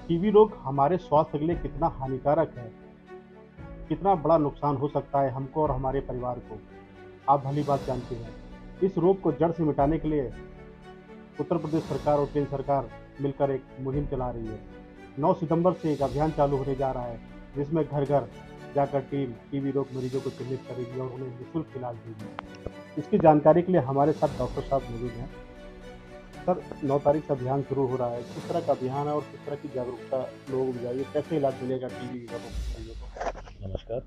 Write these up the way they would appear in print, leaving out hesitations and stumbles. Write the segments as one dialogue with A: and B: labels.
A: TB रोग हमारे स्वास्थ्य के लिए कितना हानिकारक है, कितना बड़ा नुकसान हो सकता है हमको और हमारे परिवार को, आप भली बात जानते हैं। इस रोग को जड़ से मिटाने के लिए उत्तर प्रदेश सरकार और केंद्र सरकार मिलकर एक मुहिम चला रही है। 9 सितंबर से एक अभियान चालू होने जा रहा है, जिसमें घर-घर जाकर टीम टीबी रोग मरीजों को चिन्हित करेगी और उन्हें निःशुल्क इलाज देगी। इसकी जानकारी के लिए हमारे साथ डॉक्टर साहब मौजूद हैं। सर, 9 तारीख से अभियान शुरू हो रहा है। किस तरह का अभियान है और किस तरह की जागरूकता लोगों को दी जा रही है? कैसे इलाज मिलेगा टीबी का रोग मरीजों को?
B: नमस्कार।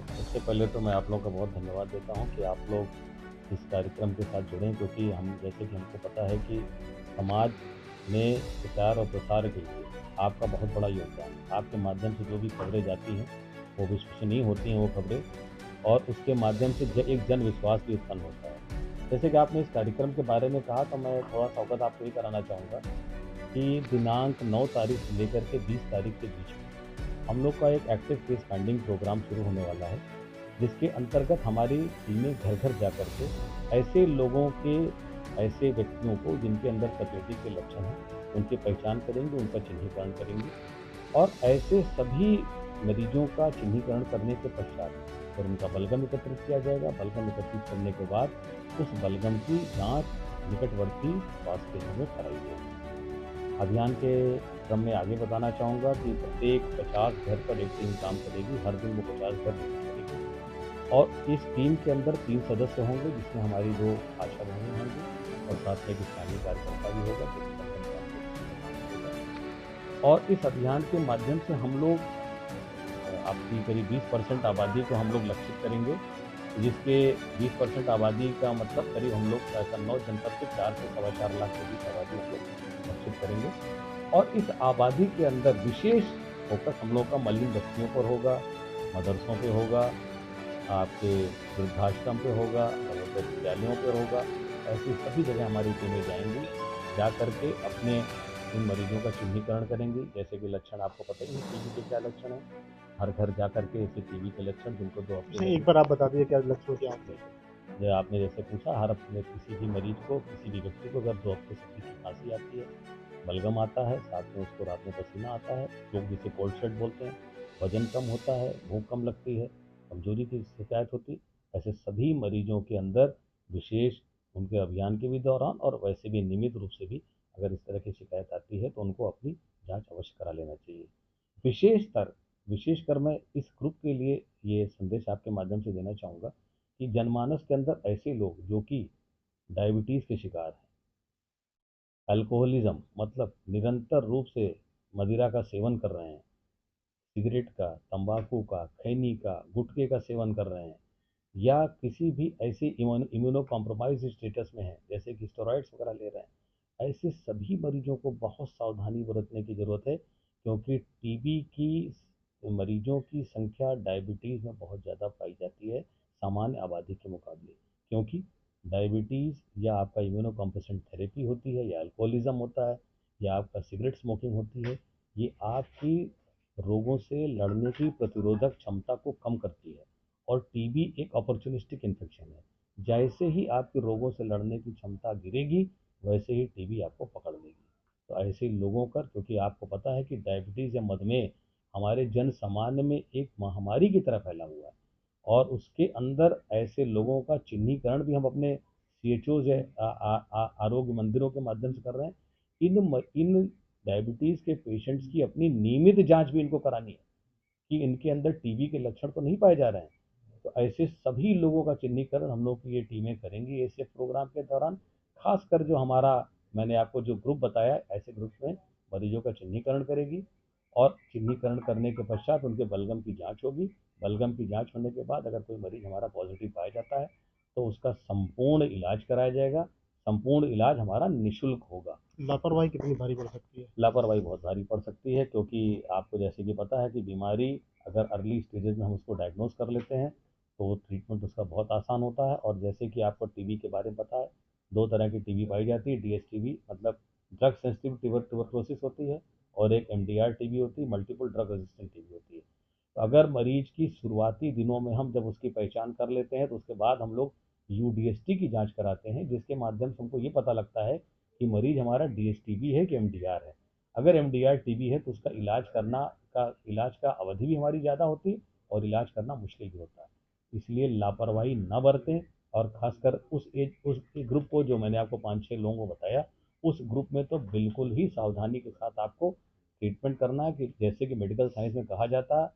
B: सबसे पहले तो मैं आप लोगों का बहुत धन्यवाद देता हूँ कि आप लोग इस कार्यक्रम के साथ जुड़े, क्योंकि जैसे कि हमको पता है कि समाज में प्रचार और प्रसार के लिए आपका बहुत बड़ा योगदान है। आपके माध्यम से जो भी खबरें जाती हैं, वो विश्वसनीय होती हैं वो खबरें, और उसके माध्यम से एक जन विश्वास भी उत्पन्न होता है। जैसे कि आपने इस कार्यक्रम के बारे में कहा, तो मैं थोड़ा-सा अवगत आपको ये कराना चाहूँगा कि दिनांक 9 तारीख से लेकर के 20 तारीख के बीच में हम लोग का एक एक्टिव केस फाइंडिंग प्रोग्राम शुरू होने वाला है, जिसके अंतर्गत हमारी टीमें घर-घर जाकर के ऐसे लोगों के ऐसे व्यक्तियों को जिनके अंदर तपेदिक के लक्षण हैं, उनकी पहचान करेंगे, उनका चिन्हीकरण करेंगे, और ऐसे सभी मरीजों का चिन्हीकरण करने के पश्चात फिर उनका बलगम एकत्रित किया जाएगा। बलगम एकत्रित करने के बाद उस बलगम की जाँच निकटवर्ती स्वास्थ्य केंद्र में कराई जाएगी। अभियान के क्रम में आगे बताना चाहूँगा कि प्रत्येक 50 घर पर एक टीम काम करेगी। हर दिन वो 50 घर विजिट करेगी, और इस टीम के अंदर 3 सदस्य होंगे, जिसमें हमारी 2 आशा बहनें होंगी और साथ में एक स्थानीय कार्यकर्ता भी होगा, जो कि बलगम जाँच होगा। और इस अभियान के माध्यम से हम लोग आपकी करीब 20% आबादी को हम लोग लक्षित करेंगे, जिसके 20% आबादी का मतलब करीब हम लोग कन्नौज जनपद के 4 से सवा 4 लाख के बीच आबादी को लक्षित करेंगे। और इस आबादी के अंदर विशेष फोकस हम लोग का मलिन बस्तियों पर होगा, मदरसों पे होगा, आपके वृद्धाश्रम पे होगा, नवोदय विद्यालयों पे होगा। ऐसी सभी जगह हमारी टीमें जाएंगी, जा करके अपने इन मरीजों का चिन्हीकरण करेंगी। जैसे कि लक्षण आपको पता ही है टीबी के क्या लक्षण हैं। हर घर जा करके ऐसे टीबी के लक्षण जिनको 2 हफ्ते
A: अच्छा, एक
B: लगे।
A: बार आप बता दीजिए क्या लक्षण क्या होते हैं?
B: जो आपने जैसे पूछा, हर हफ्ते किसी भी मरीज को, किसी भी व्यक्ति को अगर 2 हफ्ते से तीखी खांसी आती है, बलगम आता है, साथ में उसको रात में पसीना आता है, लोग जिसे कोल्ड स्वेट बोलते हैं, वजन कम होता है, भूख कम लगती है, कमजोरी की शिकायत होती, ऐसे सभी मरीजों के अंदर विशेष उनके अभियान के भी दौरान और वैसे भी नियमित रूप से भी अगर इस तरह की शिकायत आती है, तो उनको अपनी जांच अवश्य करा लेना चाहिए। विशेषतर विशेषकर मैं इस ग्रुप के लिए ये संदेश आपके माध्यम से देना चाहूँगा कि जनमानस के अंदर ऐसे लोग जो कि डायबिटीज़ के शिकार हैं, अल्कोहलिज्म मतलब निरंतर रूप से मदिरा का सेवन कर रहे हैं, सिगरेट का, तंबाकू का, खैनी का, गुटखे का सेवन कर रहे हैं, या किसी भी ऐसे इम्यूनो कॉम्प्रोमाइज स्टेटस में है, जैसे कि स्टेरॉइड्स वगैरह ले रहे हैं, ऐसे सभी मरीजों को बहुत सावधानी बरतने की ज़रूरत है, क्योंकि टीबी की मरीजों की संख्या डायबिटीज़ में बहुत ज़्यादा पाई जाती है सामान्य आबादी के मुकाबले। क्योंकि डायबिटीज़ या आपका इम्यूनो कॉम्प्रेसेंट थेरेपी होती है, या अल्कोहलिज्म होता है, या आपका सिगरेट स्मोकिंग होती है, ये आपकी रोगों से लड़ने की प्रतिरोधक क्षमता को कम करती है। और टीबी एक अपॉर्चुनिस्टिक इन्फेक्शन है, जैसे ही आपके रोगों से लड़ने की क्षमता गिरेगी, वैसे ही टीबी आपको पकड़ लेगी। तो ऐसे लोगों का, क्योंकि आपको पता है कि डायबिटीज़ या मधुमेह हमारे जन सामान्य में एक महामारी की तरह फैला हुआ है, और उसके अंदर ऐसे लोगों का चिन्हीकरण भी हम अपने CHOs या आरोग्य मंदिरों के माध्यम से कर रहे हैं। इन डायबिटीज़ के पेशेंट्स की अपनी नियमित जांच भी इनको करानी है कि इनके अंदर टीबी के लक्षण तो नहीं पाए जा रहे हैं। तो ऐसे सभी लोगों का चिन्हीकरण हम लोग की ये टीमें करेंगी ऐसे प्रोग्राम के दौरान। खासकर जो हमारा, मैंने आपको जो ग्रुप बताया, ऐसे ग्रुप में मरीजों का चिन्हीकरण करेगी, और चिन्हीकरण करने के पश्चात उनके बलगम की जांच होगी। बलगम की जांच होने के बाद अगर कोई मरीज हमारा पॉजिटिव पाया जाता है, तो उसका संपूर्ण इलाज कराया जाएगा। संपूर्ण इलाज हमारा निःशुल्क होगा।
A: लापरवाही कितनी भारी पड़ सकती है?
B: लापरवाही बहुत भारी पड़ सकती है, क्योंकि आपको जैसे कि पता है कि बीमारी अगर अर्ली स्टेजेस में हम उसको डायग्नोज कर लेते हैं, तो ट्रीटमेंट उसका बहुत आसान होता है। और जैसे कि आपको टीबी के बारे में पता है, 2 तरह की टीबी पाई जाती है। DSTB मतलब ड्रग सेंसिटिव ट्यूबरक्लोसिस होती है, और एक MDR टीबी होती है, मल्टीपल ड्रग रेजिस्टेंट टीबी होती है। तो अगर मरीज की शुरुआती दिनों में हम जब उसकी पहचान कर लेते हैं, तो उसके बाद हम लोग UDST की जांच कराते हैं, जिसके माध्यम से हमको ये पता लगता है कि मरीज हमारा DSTB है कि MDR है। अगर एमडीआर टीबी है तो उसका इलाज का अवधि भी हमारी ज़्यादा होती है और इलाज करना मुश्किल भी होता है। इसलिए लापरवाही न बरतें, और ख़ासकर उस ग्रुप को जो मैंने आपको 5-6 लोगों को बताया, उस ग्रुप में तो बिल्कुल ही सावधानी के साथ आपको ट्रीटमेंट करना है, कि जैसे कि मेडिकल साइंस में कहा जाता है,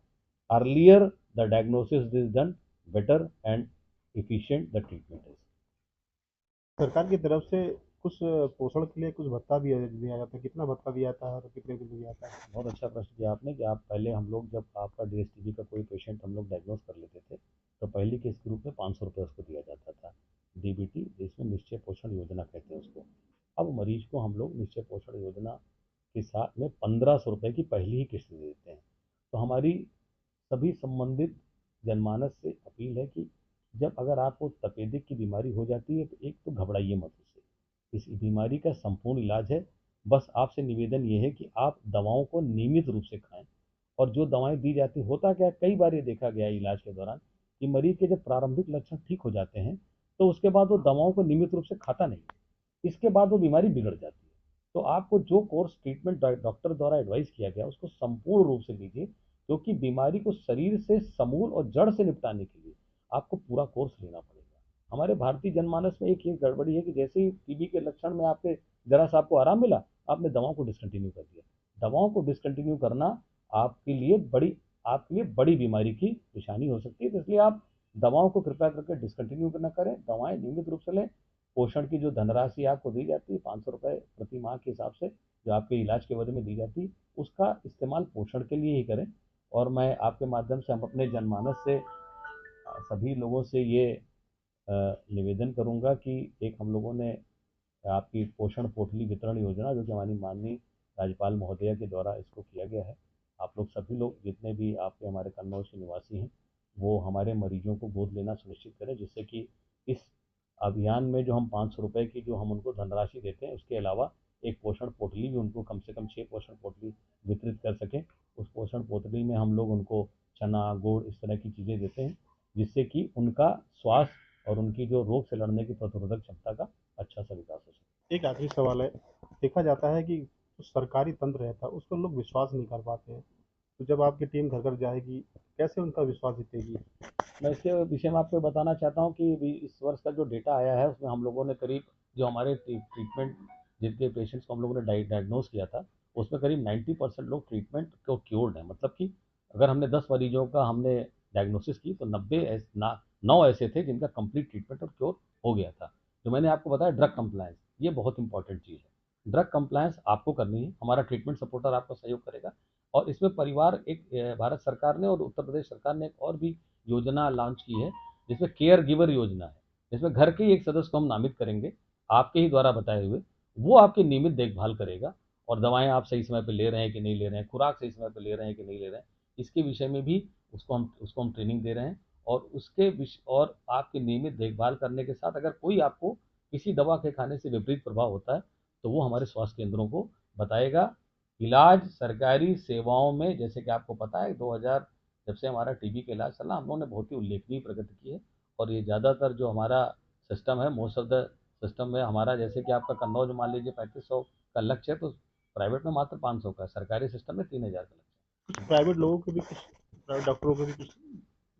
B: earlier the diagnosis is done, better and efficient the treatment is.
A: सरकार की तरफ से कुछ पोषण के लिए कुछ भत्ता भी दिया जाता है, कितना भत्ता दिया जाता है और कितने दिन दिया जाता है?
B: बहुत अच्छा प्रश्न किया आपने, कि आप पहले, हम लोग जब आपका डीएसटीबी का कोई पेशेंट हम लोग डायग्नोस कर लेते थे, तो पहले के इस ग्रुप में 500 रुपये उसको दिया जाता था, डीबीटी, जिसमें निश्चय पोषण योजना कहते हैं उसको। अब मरीज को हम लोग निश्चय पोषण योजना के साथ में 1500 रुपये की पहली ही किस्त दे देते हैं। तो हमारी सभी संबंधित जनमानस से अपील है कि जब अगर आपको तपेदिक की बीमारी हो जाती है, तो एक तो घबराइए मत उससे, इस बीमारी का संपूर्ण इलाज है। बस आपसे निवेदन ये है कि आप दवाओं को नियमित रूप से खाएं, और जो दवाएं दी जाती, होता क्या है, कई बार ये देखा गया है इलाज के दौरान कि मरीज के जब प्रारंभिक लक्षण ठीक हो जाते हैं, तो उसके बाद वो दवाओं को नियमित रूप से खाता नहीं है, इसके बाद वो बीमारी बिगड़ जाती है। तो आपको जो कोर्स ट्रीटमेंट डॉक्टर द्वारा एडवाइस किया गया, उसको संपूर्ण रूप से लीजिए, क्योंकि बीमारी को शरीर से समूल और जड़ से निपटाने के लिए आपको पूरा कोर्स लेना पड़ेगा। हमारे भारतीय जनमानस में एक ये गड़बड़ी है कि जैसे ही टीबी के लक्षण में आपके जरा सा आपको आराम मिला, आपने दवाओं को डिसकंटिन्यू कर दिया। दवाओं को डिसकंटिन्यू करना आपके लिए बड़ी आपके लिए बड़ी बीमारी की निशानी हो सकती है। तो इसलिए आप दवाओं को कृपया करके डिसकंटिन्यू न करें, दवाएं नियमित रूप से लें। पोषण की जो धनराशि आपको दी जाती है 500 रुपये प्रति माह के हिसाब से, जो आपके इलाज के बदले में दी जाती है, उसका इस्तेमाल पोषण के लिए ही करें। और मैं आपके माध्यम से हम अपने जनमानस से सभी लोगों से ये निवेदन करूंगा कि एक हम लोगों ने आपकी पोषण पोटली वितरण योजना, जो कि हमारी माननीय राज्यपाल महोदया के द्वारा इसको किया गया है, आप लोग सभी लोग जितने भी आपके हमारे कन्नौज के निवासी हैं, वो हमारे मरीजों को गोद लेना सुनिश्चित करें, जिससे कि इस अभियान में जो हम 500 रुपये की जो हम उनको धनराशि देते हैं, उसके अलावा एक पोषण पोटली भी उनको कम से कम 6 पोषण पोटली वितरित कर सकें। उस पोषण पोटली में हम लोग उनको चना, गुड़, इस तरह की चीज़ें देते हैं, जिससे कि उनका स्वास्थ्य और उनकी जो रोग से लड़ने की प्रतिरोधक क्षमता का अच्छा सा विकास हो सके।
A: एक आखिरी सवाल है, देखा जाता है कि जो सरकारी तंत्र रहता है उस पर लोग विश्वास नहीं कर पाते हैं, तो जब आपकी टीम घर घर जाएगी, कैसे उनका विश्वास जीतेगी?
B: मैं इसके विषय में आपको बताना चाहता हूँ कि इस वर्ष का जो डेटा आया है, उसमें हम लोगों ने करीब, जो हमारे ट्रीटमेंट जिनके पेशेंट्स को हम लोगों ने डायग्नोस किया था, उसमें करीब 90% लोग ट्रीटमेंट को क्योर्ड हैं। मतलब कि अगर हमने 10 मरीजों का हमने डायग्नोसिस की, तो 9 ऐसे थे जिनका कंप्लीट ट्रीटमेंट और क्योर हो गया था। जो मैंने आपको बताया, ड्रग कंप्लायंस, ये बहुत इंपॉर्टेंट चीज़ है। ड्रग कंप्लायंस आपको करनी है, हमारा ट्रीटमेंट सपोर्टर आपका सहयोग करेगा। और इसमें परिवार, एक भारत सरकार ने और उत्तर प्रदेश सरकार ने एक और भी योजना लॉन्च की है, जिसमें केयर गिवर योजना है, जिसमें घर के ही एक सदस्य को हम नामित करेंगे, आपके ही द्वारा बताए हुए, वो आपकी नियमित देखभाल करेगा, और दवाएं आप सही समय पर ले रहे हैं कि नहीं ले रहे हैं, खुराक सही समय पर ले रहे हैं कि नहीं ले रहे हैं, इसके विषय में भी उसको हम ट्रेनिंग दे रहे हैं। और और आपकी नियमित देखभाल करने के साथ, अगर कोई आपको किसी दवा के खाने से विपरीत प्रभाव होता है, तो वो हमारे स्वास्थ्य केंद्रों को बताएगा। इलाज सरकारी सेवाओं में, जैसे कि आपको पता है, 2000 जब से हमारा टीबी का इलाज चला, हम लोगों ने बहुत ही उल्लेखनीय प्रगति की है। और ये ज़्यादातर जो हमारा सिस्टम है, मोस्ट ऑफ द सिस्टम में हमारा, जैसे कि आपका कन्नौज मान लीजिए 3500 का लक्ष्य है, तो प्राइवेट में मात्र 500 का, सरकारी सिस्टम में 3000 का लक्ष्य
A: कुछ प्राइवेट लोगों के भी, कुछ प्राइवेट डॉक्टरों के भी कुछ,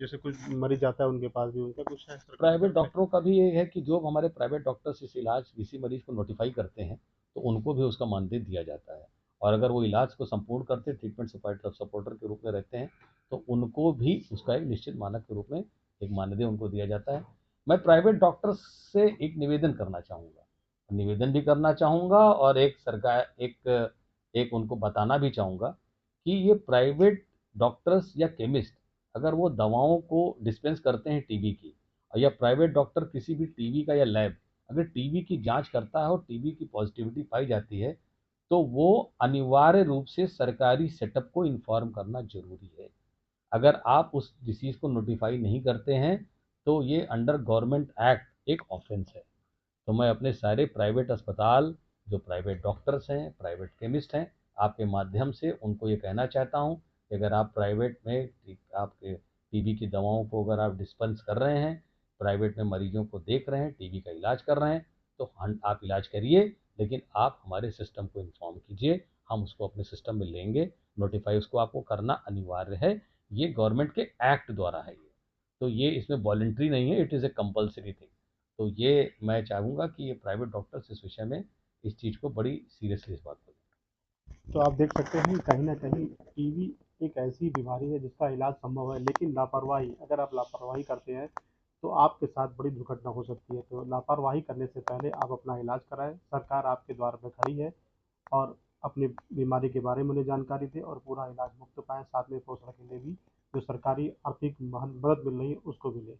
A: जैसे कुछ मरीज जाता है उनके पास भी उनका कुछ है
B: है।
A: सरकार की
B: प्राइवेट
A: तरफ से?
B: डॉक्टरों का भी ये है कि जो हमारे प्राइवेट डॉक्टर्स इस इलाज किसी मरीज को नोटिफाई करते हैं, तो उनको भी उसका मानदेय दिया जाता है। और अगर वो इलाज को संपूर्ण करते, ट्रीटमेंट सपोर्टर के रूप में रहते हैं, तो उनको भी उसका एक निश्चित मानक के रूप में एक मानदेय उनको दिया जाता है। मैं प्राइवेट डॉक्टर्स से एक निवेदन भी करना चाहूँगा, और एक सरकार एक एक उनको बताना भी चाहूँगा कि ये प्राइवेट डॉक्टर्स या केमिस्ट, अगर वो दवाओं को डिस्पेंस करते हैं टीबी की, या प्राइवेट डॉक्टर किसी भी टीबी का या लैब अगर टीबी की जांच करता है और टीबी की पॉजिटिविटी पाई जाती है, तो वो अनिवार्य रूप से सरकारी सेटअप को इन्फॉर्म करना जरूरी है। अगर आप उस डिसीज को नोटिफाई नहीं करते हैं, तो ये अंडर गवर्नमेंट एक्ट एक ऑफेंस है। तो मैं अपने सारे प्राइवेट अस्पताल, जो प्राइवेट डॉक्टर्स हैं, प्राइवेट केमिस्ट हैं, आपके माध्यम से उनको ये कहना चाहता हूँ कि अगर आप प्राइवेट में आपके टीबी की दवाओं को अगर आप डिस्पेंस कर रहे हैं, प्राइवेट में मरीजों को देख रहे हैं, टीबी का इलाज कर रहे हैं, तो आप इलाज करिए, लेकिन आप हमारे सिस्टम को इन्फॉर्म कीजिए। हम उसको अपने सिस्टम में लेंगे, नोटिफाई उसको आपको करना अनिवार्य है। ये गवर्नमेंट के एक्ट द्वारा है ये, तो ये इसमें वॉलंटरी नहीं है, it is a compulsory thing. तो ये मैं चाहूँगा कि ये प्राइवेट डॉक्टर्स इस विषय में इस चीज़ को बड़ी सीरियसली इस बात को लें।
A: तो आप देख सकते हैं कहीं ना कहीं टीबी एक ऐसी बीमारी है जिसका इलाज संभव है, लेकिन लापरवाही, अगर आप लापरवाही करते हैं तो आपके साथ बड़ी दुर्घटना हो सकती है। तो लापरवाही करने से पहले आप अपना इलाज कराएं। सरकार आपके द्वार पे खड़ी है, और अपनी बीमारी के बारे में उन्हें जानकारी दें और पूरा इलाज मुफ्त पाएँ। साथ में पोषण के लिए भी जो सरकारी आर्थिक मदद मिल रही है उसको भी लें।